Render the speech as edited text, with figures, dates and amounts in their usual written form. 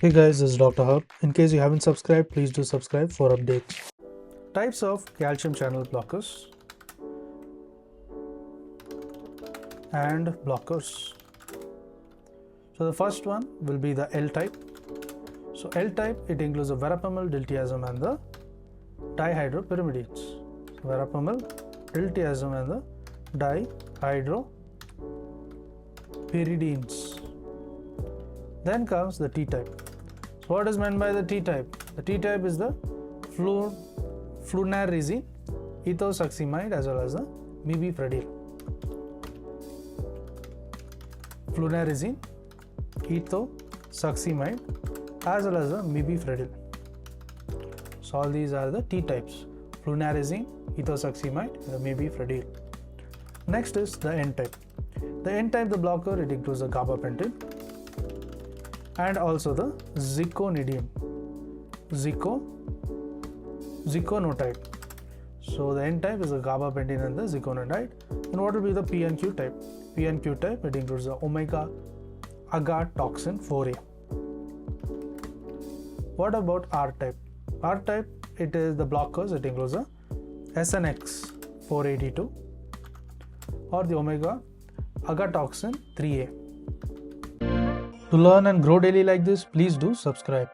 Hey guys, this is Dr. Hub. In case you haven't subscribed, please do subscribe for updates. Types of calcium channel blockers and blockers. So the first one will be the L type. So L type, it includes the verapamil, diltiazem and the dihydropyrimidines. Verapamil, diltiazem and the dihydropyridines. Then comes the T type. So what is meant by the T type? The T type is the flunarizine, ethosuximide as well as the mibifredil. Flunarizine, ethosuximide as well as the mibifredil. So all these are the T types: flunarizine, ethosuximide, and the mibifredil. Next is the N type. The N type, the blocker, it includes the gabapentin and also the ziconidium, ziconotide. So the N type is the gabapentin and the ziconotide. And what will be the P and Q type? P and Q type, it includes the omega agatoxin 4A. What about R type? R type, it is the blockers, it includes the SNX 482 or the omega agatoxin 3A. To learn and grow daily like this, please do subscribe.